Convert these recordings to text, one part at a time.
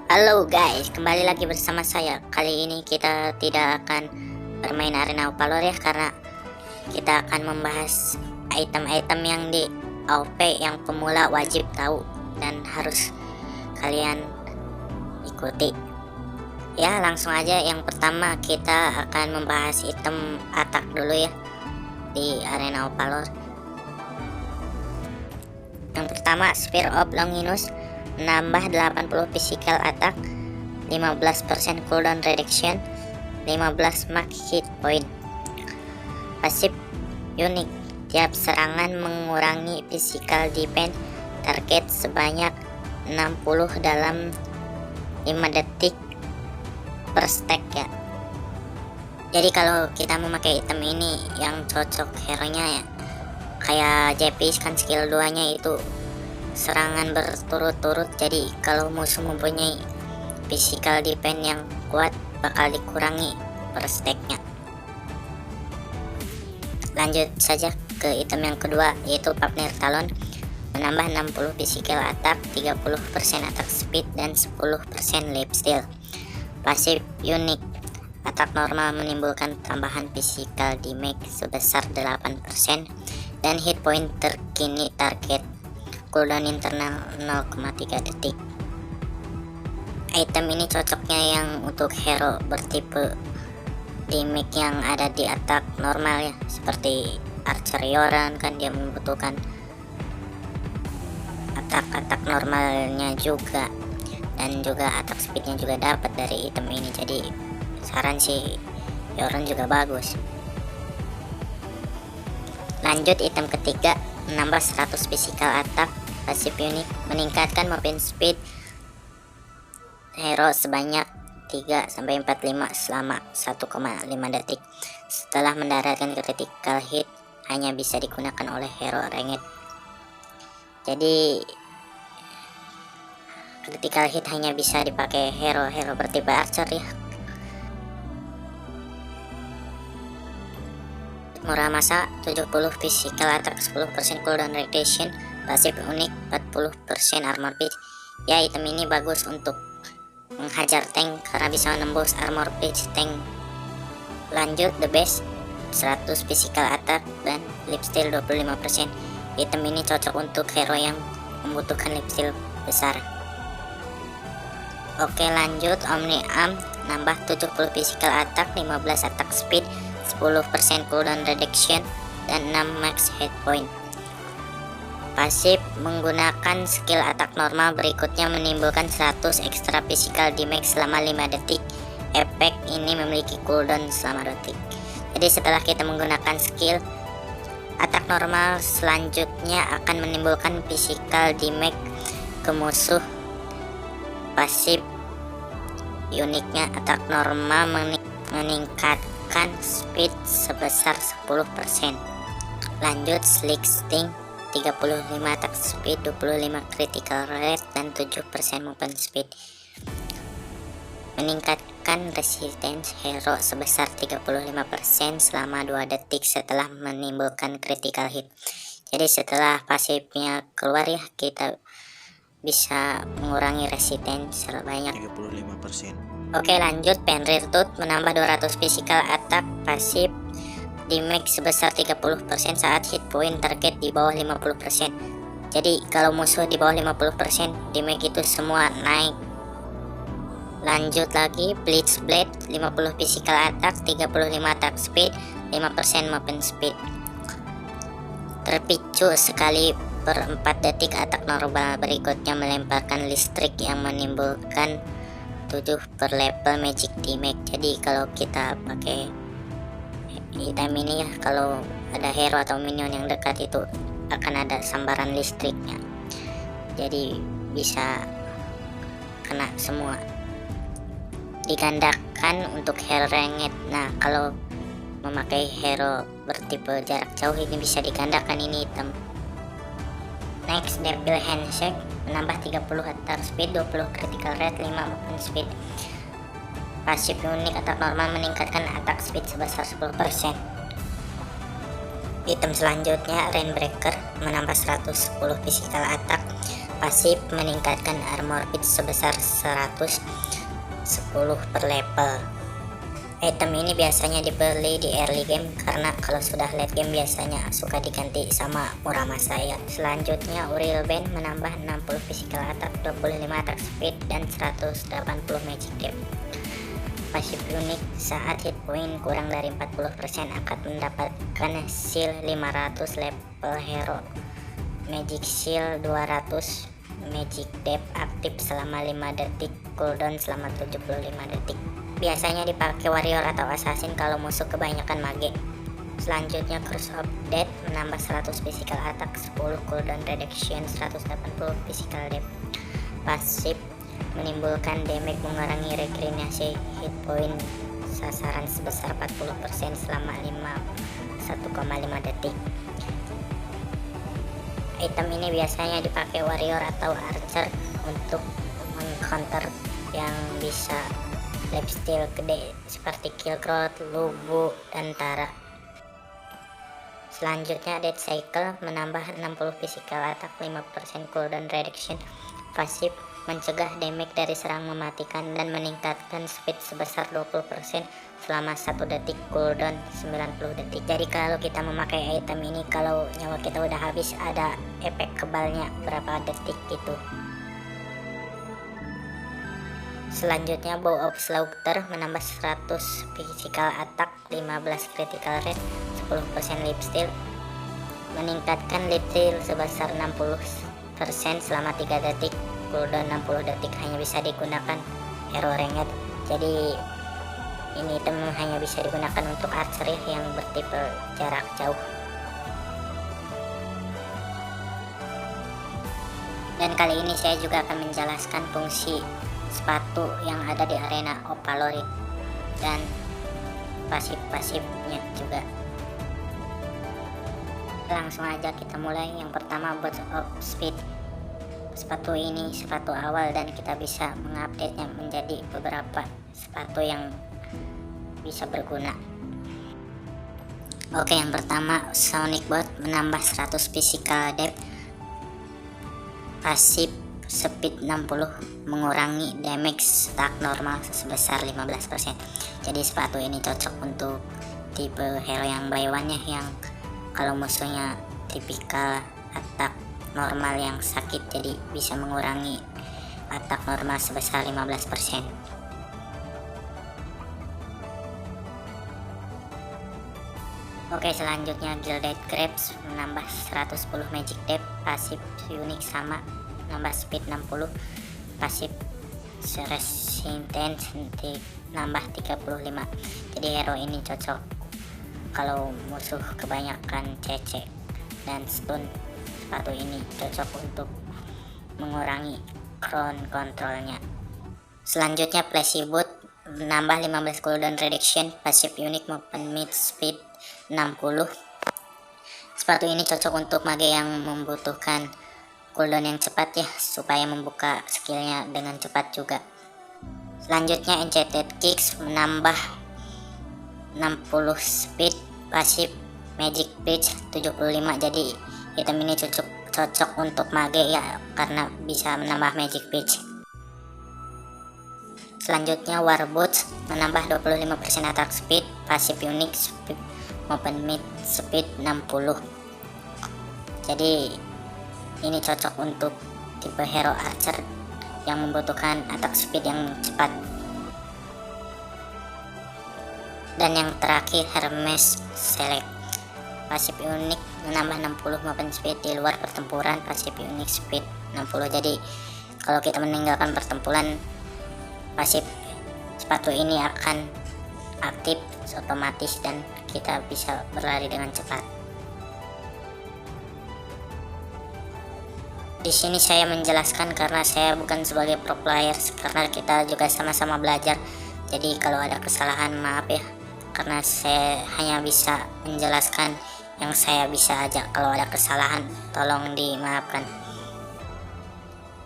Halo guys, kembali lagi bersama saya. Kali ini kita tidak akan bermain Arena of Valor ya, karena kita akan membahas item-item yang di AOP yang pemula wajib tahu dan harus kalian ikuti. Ya, langsung aja. Yang pertama kita akan membahas item attack dulu ya di Arena of Valor. Yang pertama, Sphere of Longinus, menambah 80 physical attack, 15% cooldown reduction, 15 max hit point. Pasif unik, tiap serangan mengurangi physical defense target sebanyak 60 dalam 5 detik per stack ya. Jadi kalau kita memakai item ini yang cocok hero nya ya, kayak JP kan skill 2 nya itu serangan berturut-turut, jadi kalau musuh mempunyai physical defense yang kuat bakal dikurangi per stacknya. Lanjut saja ke item yang kedua, yaitu Fafnir Talon, menambah 60 physical attack, 30% attack speed, dan 10% lifesteal. Pasif unik, attack normal menimbulkan tambahan physical damage sebesar 8% dan hit point terkini target, cooldown internal 0,3 detik. Item ini cocoknya yang untuk hero bertipe damage yang ada di attack normal ya, seperti Archer Yoran kan dia membutuhkan attack normalnya juga, dan juga attack speednya juga dapat dari item ini. Jadi saran sih Yoran juga bagus. Lanjut item ketiga, menambah 100 physical attack, pasif unik, meningkatkan movement speed hero sebanyak 3-45 selama 1,5 detik. Setelah mendaratkan critical hit, hanya bisa digunakan oleh hero ranged. Jadi critical hit hanya bisa dipakai hero bertipe Archer ya. Muramasa, 70 physical attack, 10% cooldown reduction, pasif unik, 40% armor pierce. Ya, item ini bagus untuk menghajar tank karena bisa menembus armor pierce tank. Lanjut the best, 100 physical attack dan lifesteal 25%. Item ini cocok untuk hero yang membutuhkan lifesteal besar. Oke, lanjut Omni Arm, nambah 70 physical attack, 15 attack speed, 10% cooldown reduction, dan 6 max hit point. Pasif menggunakan skill attack normal berikutnya menimbulkan 100 extra physical damage selama 5 detik. Efek ini memiliki cooldown selama 2 detik. Jadi setelah kita menggunakan skill attack normal, selanjutnya akan menimbulkan physical damage ke musuh. Pasif uniknya attack normal meningkatkan speed sebesar 10%. Lanjut Slick Sting, 35 attack speed, 25 critical rate, dan 7% movement speed. Meningkatkan resistance hero sebesar 35% selama 2 detik setelah menimbulkan critical hit. Jadi setelah pasifnya keluar ya, kita bisa mengurangi resistance sebanyak 35%. Oke, lanjut Fenrir Tooth, menambah 200 physical attack, pasif damage sebesar 30% saat hit point target di bawah 50%. Jadi kalau musuh di bawah 50%, damage itu semua naik. Lanjut lagi Blitz Blade, 50 physical attack, 35 attack speed, 5% movement speed. Terpicu sekali per 4 detik. Attack normal berikutnya melemparkan listrik yang menimbulkan 7 per level magic damage. Jadi kalau kita pakai item ini ya, kalau ada hero atau minion yang dekat itu akan ada sambaran listriknya, jadi bisa kena semua. Digandakan untuk hero ranged. Nah, kalau memakai hero bertipe jarak jauh ini bisa digandakan ini item. Next, Devil Handshake, menambah 30 attack speed, 20 critical rate, 5 movement speed. Pasif unik attack normal meningkatkan attack speed sebesar 10%. Item selanjutnya Rainbreaker, menambah 110 physical attack, Pasif meningkatkan armor bit sebesar 110 per level. Item ini biasanya dibeli di early game karena kalau sudah late game biasanya suka diganti sama Murama saya. Selanjutnya Uriel Band menambah 60 physical attack, 25 attack speed, dan 180 magic depth. Pasif unik, saat hit point kurang dari 40% akan mendapatkan seal 500 level hero, magic shield 200, magic depth aktif selama 5 detik, cooldown selama 75 detik. Biasanya dipakai warrior atau assassin kalau musuh kebanyakan mage. Selanjutnya Curse of Death menambah 100 physical attack, 10 cooldown reduction, 180 physical depth. Pasif menimbulkan damage mengurangi regenerasi hit point sasaran sebesar 40% selama 1,5 detik. Item ini biasanya dipakai warrior atau archer untuk mengcounter yang bisa lifesteal gede seperti Kilgrowth, Lubu, dan Tara. Selanjutnya Death Cycle menambah 60 physical attack, 5% cooldown reduction. Pasif mencegah damage dari serang mematikan dan meningkatkan speed sebesar 20% selama 1 detik, cooldown 90 detik. Jadi kalau kita memakai item ini, kalau nyawa kita udah habis ada efek kebalnya berapa detik gitu. Selanjutnya Bow of Slaughter menambah 100 physical attack, 15 critical rate, 10% lifesteal, meningkatkan lifesteal sebesar 60% selama 3 detik, cooldown 60 detik. Hanya bisa digunakan hero ranked. Jadi ini item hanya bisa digunakan untuk archer yang bertipe jarak jauh. Dan kali ini saya juga akan menjelaskan fungsi sepatu yang ada di arena Opalorid dan pasif-pasifnya juga. Langsung aja kita mulai. Yang pertama Burst of Speed. Sepatu ini sepatu awal dan kita bisa mengupdate-nya menjadi beberapa sepatu yang bisa berguna. Oke, yang pertama Sonic Boot menambah 100 physical depth, pasif speed 60, mengurangi damage stack normal sebesar 15%. Jadi sepatu ini cocok untuk tipe hero yang buy one ya, yang kalau musuhnya tipikal attack normal yang sakit, jadi bisa mengurangi attack normal sebesar 15%. Oke, selanjutnya Gilded Grapes menambah 110 magic depth, pasif unik sama, nambah speed 60, pasif resistance nambah 35. Jadi hero ini cocok kalau musuh kebanyakan CC dan stun. Sepatu ini cocok untuk mengurangi crown controlnya. Selanjutnya Flashy Boot menambah 15 cooldown reduction, pasif unik maupun mid speed 60. Sepatu ini cocok untuk mage yang membutuhkan cooldown yang cepat ya, supaya membuka skillnya dengan cepat juga. Selanjutnya Enchanted Kicks menambah 60 speed, pasif magic bridge 75. Jadi item ini cocok untuk mage ya, karena bisa menambah magic bridge. Selanjutnya War Boots menambah 25% attack speed, pasif unik speed maupun mid speed 60. Jadi ini cocok untuk tipe hero archer yang membutuhkan attack speed yang cepat. Dan yang terakhir Hermes Select, pasif unik menambah 60 maupun speed di luar pertempuran, pasif unik speed 60. Jadi kalau kita meninggalkan pertempuran, pasif sepatu ini akan aktif otomatis dan kita bisa berlari dengan cepat. Di sini saya menjelaskan karena saya bukan sebagai pro player, karena kita juga sama-sama belajar. Jadi kalau ada kesalahan maaf ya, karena saya hanya bisa menjelaskan yang saya bisa aja. Kalau ada kesalahan tolong dimaafkan.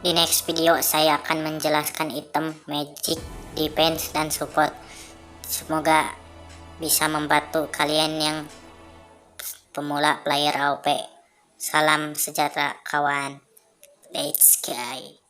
Di next video saya akan menjelaskan item, magic, defense, dan support. Semoga bisa membantu kalian yang pemula player AOP. Salam sejahtera kawan. Let's go.